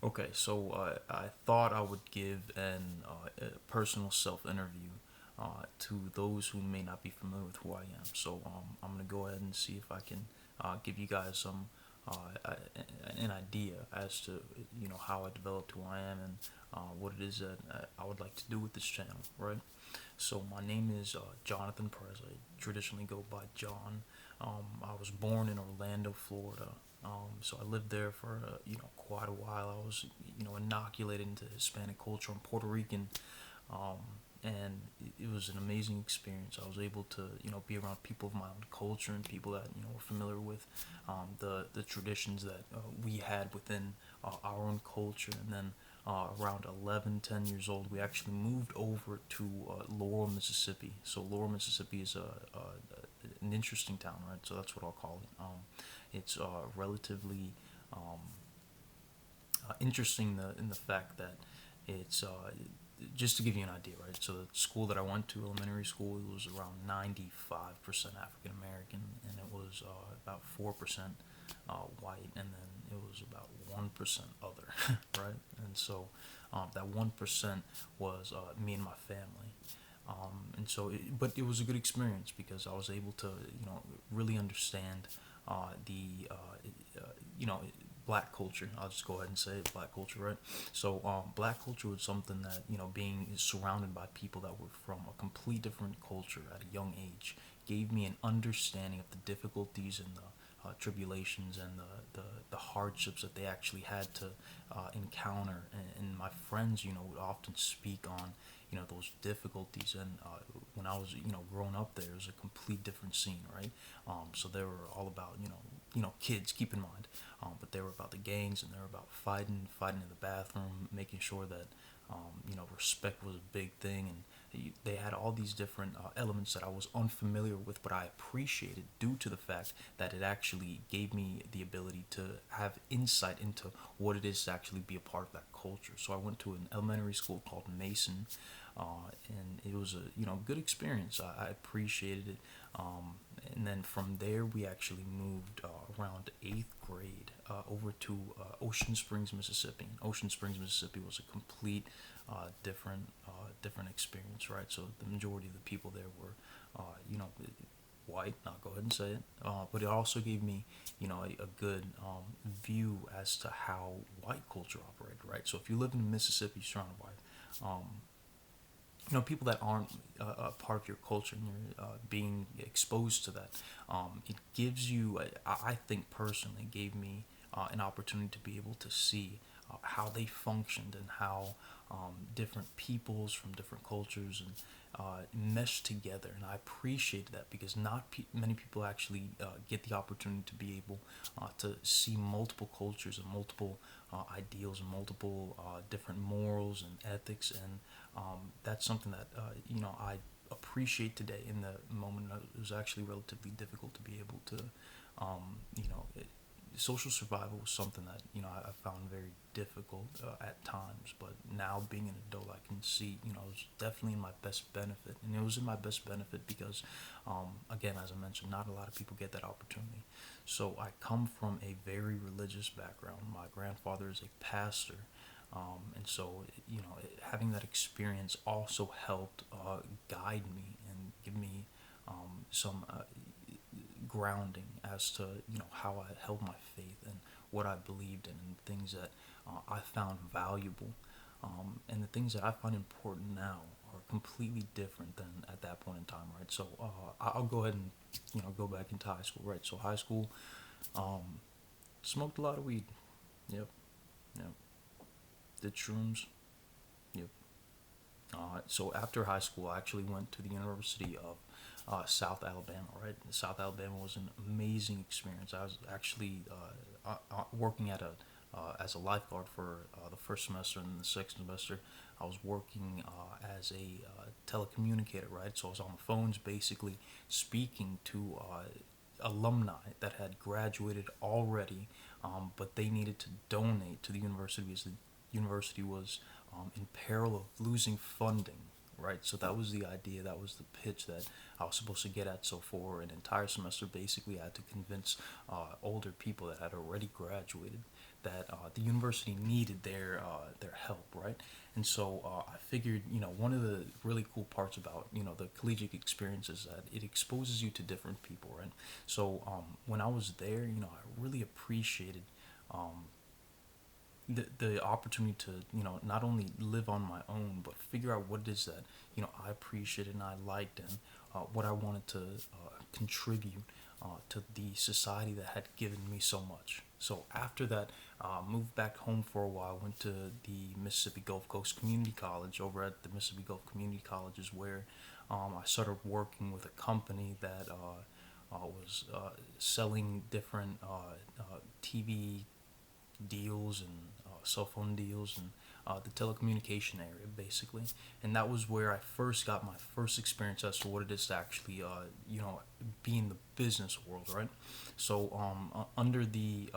Okay, so I thought I would give a personal self interview to those who may not be familiar with who I am. So I'm going to go ahead and see if I can give you guys an idea as to how I developed who I am and what it is that I would like to do with this channel, right? So my name is Jonathan Perez. I traditionally go by John. I was born in Orlando, Florida. So I lived there for quite a while. I was inoculated into Hispanic culture. I'm Puerto Rican, um, and it was an amazing experience. I was able to be around people of my own culture and people that were familiar with the traditions that we had within our own culture. And then around 11, 10 years old, we actually moved over to Laurel, Mississippi. So Laurel, Mississippi is an interesting town, right? So that's what I'll call it. It's relatively um, interesting in the fact that it's just to give you an idea, right? So the school that I went to, elementary school, it was around 95% African American, and it was about 4% white, and then it was about 1% other, right? And so that 1% was me and my family. But it was a good experience because I was able to, really understand the, you know, black culture. I'll just go ahead and say it, black culture, right? So, black culture was something that being surrounded by people that were from a complete different culture at a young age gave me an understanding of the difficulties and the tribulations and the hardships that they actually had to encounter. And my friends, would often speak on, those difficulties. And when I was, growing up there, it was a complete different scene, right? So they were all about, kids, keep in mind, but they were about the gangs and they were about fighting in the bathroom, making sure that, respect was a big thing. And they had all these different elements that I was unfamiliar with, but I appreciated due to the fact that it actually gave me the ability to have insight into what it is to actually be a part of that culture. So I went to an elementary school called Mason, and it was a good experience. I appreciated it, and then from there we actually moved around eighth grade over to Ocean Springs, Mississippi. Ocean Springs, Mississippi was a complete different experience, right? So the majority of the people there were, white. I'll go ahead and say it. But it also gave me, a good view as to how white culture operated, right? So if you live in Mississippi, surrounded by, people that aren't a part of your culture and you're being exposed to that, it gives you, I think personally, gave me an opportunity to be able to see how they functioned and how different peoples from different cultures and mesh together. And I appreciate that because not many people actually get the opportunity to be able to see multiple cultures and multiple ideals and multiple different morals and ethics. And that's something that I appreciate today. In the moment, it was actually relatively difficult to be able to, um, you know, it, social survival was something that I found very difficult at times. But now being an adult, I can see it was definitely in my best benefit, and it was in my best benefit because, again, as I mentioned, not a lot of people get that opportunity. So I come from a very religious background. My grandfather is a pastor, and so having that experience also helped guide me and give me some grounding as to how I held my faith and what I believed in and things that I found valuable, and the things that I find important now are completely different than at that point in time, right? So I'll go ahead and go back into high school, right? So high school, um, smoked a lot of weed. Yep, yep. Did shrooms. Yep. So after high school, I actually went to the University of South Alabama. Right, South Alabama was an amazing experience. I was actually working at a as a lifeguard for the first semester, and then the second semester, I was working as a telecommunicator. Right, so I was on the phones, basically speaking to alumni that had graduated already, but they needed to donate to the university because the university was in peril of losing funding. Right, so that was the idea, that was the pitch that I was supposed to get at. So for an entire semester, basically, I had to convince older people that had already graduated that the university needed their help, right? And so I figured, one of the really cool parts about the collegiate experience is that it exposes you to different people, right? So when I was there, I really appreciated um, the opportunity to not only live on my own but figure out what it is that I appreciated and I liked, and what I wanted to contribute to the society that had given me so much. So after that, moved back home for a while. Went to the Mississippi Gulf Coast Community College. Over at the Mississippi Gulf Community College is where I started working with a company that was selling different TV deals and cell phone deals and the telecommunication area basically. And that was where I first got my first experience as to what it is to actually be in the business world, right? So under the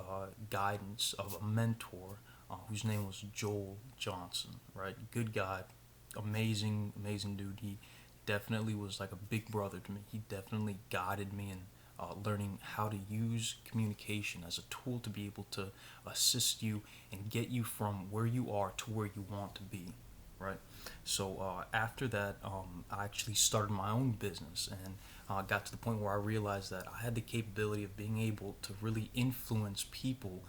guidance of a mentor whose name was Joel Johnson, right? Good guy, amazing dude. He definitely was like a big brother to me. He definitely guided me in learning how to use communication as a tool to be able to assist you and get you from where you are to where you want to be, right? So after that, I actually started my own business, and got to the point where I realized that I had the capability of being able to really influence people,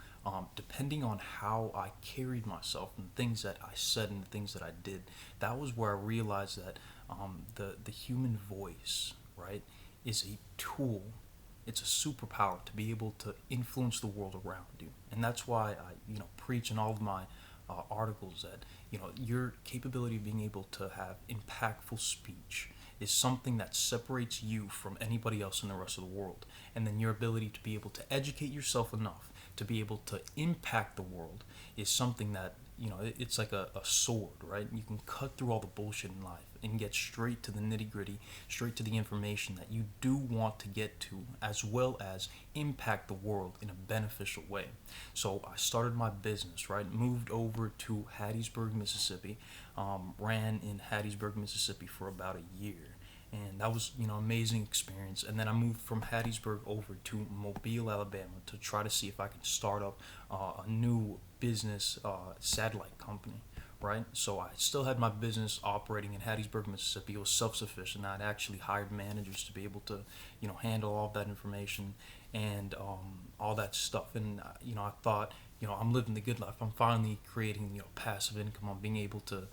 depending on how I carried myself and things that I said and the things that I did. That was where I realized that the human voice, right, is a tool. It's a superpower to be able to influence the world around you. And that's why I preach in all of my articles that your capability of being able to have impactful speech is something that separates you from anybody else in the rest of the world. And then your ability to be able to educate yourself enough to be able to impact the world is something that it's like a sword, right? You can cut through all the bullshit in life and get straight to the nitty gritty, straight to the information that you do want to get to, as well as impact the world in a beneficial way. So I started my business, right? Moved over to Hattiesburg, Mississippi. Ran in Hattiesburg, Mississippi for about a year. And that was, amazing experience. And then I moved from Hattiesburg over to Mobile, Alabama, to try to see if I could start up a new business satellite company, right? So I still had my business operating in Hattiesburg, Mississippi. It was self-sufficient. I'd actually hired managers to be able to, handle all of that information and all that stuff. And I thought, I'm living the good life. I'm finally creating, passive income. I'm being able to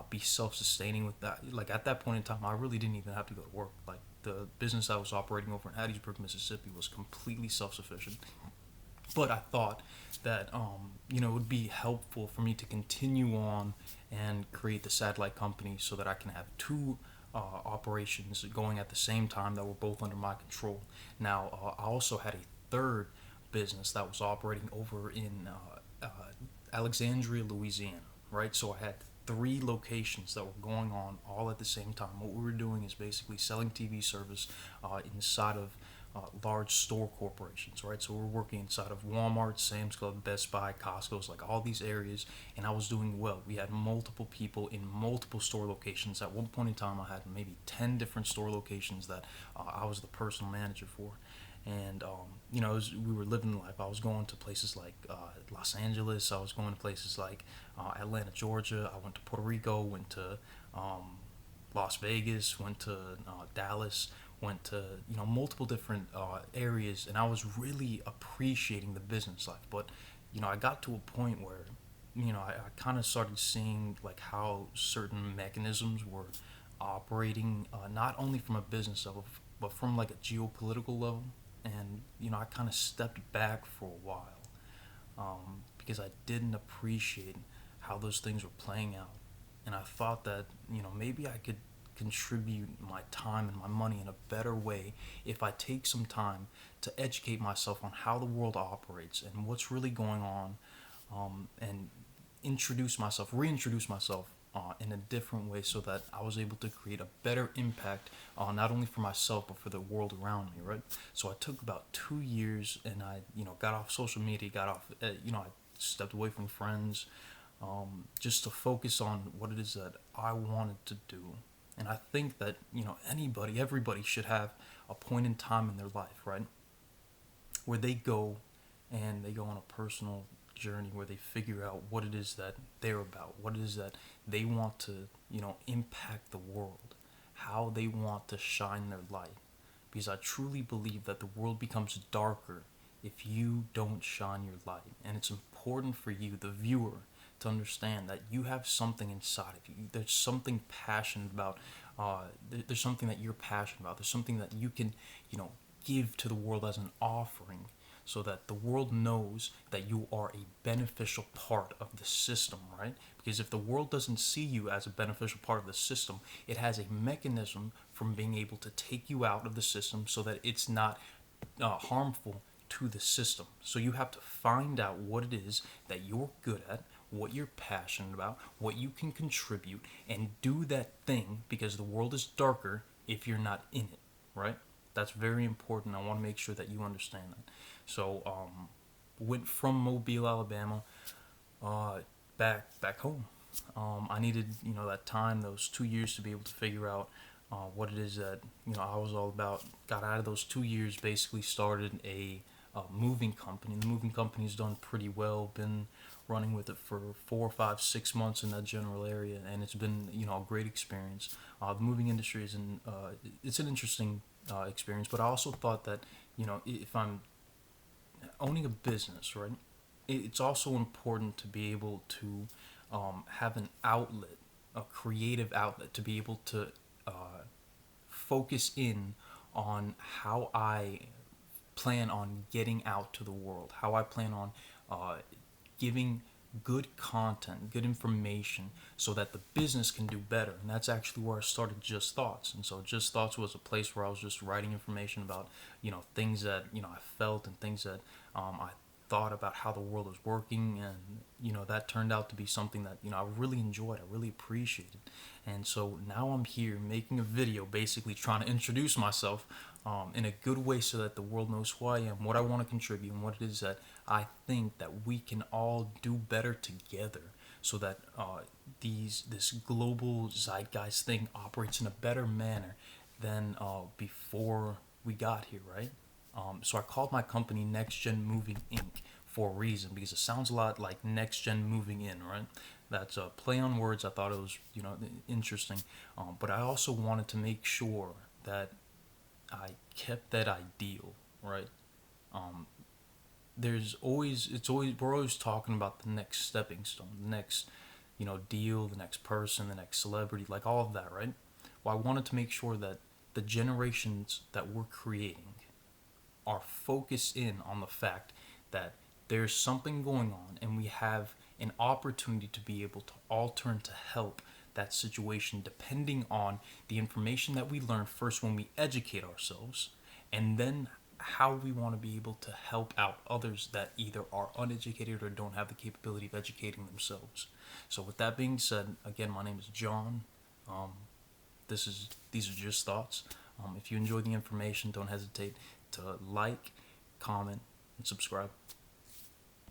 be self-sustaining with that. Like at that point in time, I really didn't even have to go to work. Like the business I was operating over in Hattiesburg, Mississippi, was completely self-sufficient. But I thought that it would be helpful for me to continue on and create the satellite company so that I can have two operations going at the same time that were both under my control. Now I also had a third business that was operating over in Alexandria, Louisiana, right? So I had three locations that were going on all at the same time. What we were doing is basically selling TV service inside of large store corporations, right? So we're working inside of Walmart, Sam's Club, Best Buy, Costco's, like all these areas, and I was doing well. We had multiple people in multiple store locations. At one point in time, I had maybe 10 different store locations that I was the personal manager for. And we were living life. I was going to places like Los Angeles. I was going to places like Atlanta, Georgia. I went to Puerto Rico. Went to Las Vegas. Went to Dallas. Went to multiple different areas, and I was really appreciating the business life. But I got to a point where I kind of started seeing like how certain mechanisms were operating, not only from a business level, but from like a geopolitical level. And I kind of stepped back for a while because I didn't appreciate how those things were playing out, and I thought that maybe I could contribute my time and my money in a better way if I take some time to educate myself on how the world operates and what's really going on, and reintroduce myself in a different way so that I was able to create a better impact, not only for myself but for the world around me, right? So I took about 2 years, and I got off social media, I stepped away from friends, just to focus on what it is that I wanted to do. And I think that everybody should have a point in time in their life, right, where they go and they go on a personal journey where they figure out what it is that they're about, what it is that they want to, impact the world, how they want to shine their light. Because I truly believe that the world becomes darker if you don't shine your light. And it's important for you, the viewer, to understand that you have something inside of you. There's something passionate about. There's something that you're passionate about. There's something that you can, give to the world as an offering, so that the world knows that you are a beneficial part of the system, right? Because if the world doesn't see you as a beneficial part of the system, it has a mechanism from being able to take you out of the system so that it's not harmful to the system. So you have to find out what it is that you're good at, what you're passionate about, what you can contribute, and do that thing, because the world is darker if you're not in it, right? That's very important. I want to make sure that you understand that. So, went from Mobile, Alabama, back home. I needed, that time, those 2 years, to be able to figure out what it is that I was all about. Got out of those 2 years, basically started a moving company. The moving company's done pretty well. Been running with it for 4, 5, 6 months in that general area, and it's been a great experience. The moving industry it's an interesting experience, but I also thought that if I'm owning a business, right, it's also important to be able to have an outlet, a creative outlet, to be able to focus in on how I plan on getting out to the world, how I plan on giving good content, good information, so that the business can do better. And that's actually where I started Just Thoughts. And so Just Thoughts was a place where I was just writing information about things that I felt, and things that I thought about how the world was working. And that turned out to be something that I really enjoyed, I really appreciated. And so now I'm here making a video, basically trying to introduce myself in a good way, so that the world knows who I am, what I want to contribute, and what it is that I think that we can all do better together, so that this global zeitgeist thing operates in a better manner than before we got here, right? So I called my company Next Gen Moving Inc. for a reason, because it sounds a lot like Next Gen Moving In, right? That's a play on words. I thought it was interesting, but I also wanted to make sure that I kept that ideal, right? We're always talking about the next stepping stone, the next, deal, the next person, the next celebrity, like all of that, right? Well, I wanted to make sure that the generations that we're creating are focused in on the fact that there's something going on, and we have an opportunity to be able to all turn to help that situation, depending on the information that we learn first when we educate ourselves, and then how we want to be able to help out others that either are uneducated or don't have the capability of educating themselves. So with that being said, again, my name is John. These are just thoughts. If you enjoy the information, don't hesitate to like, comment, and subscribe.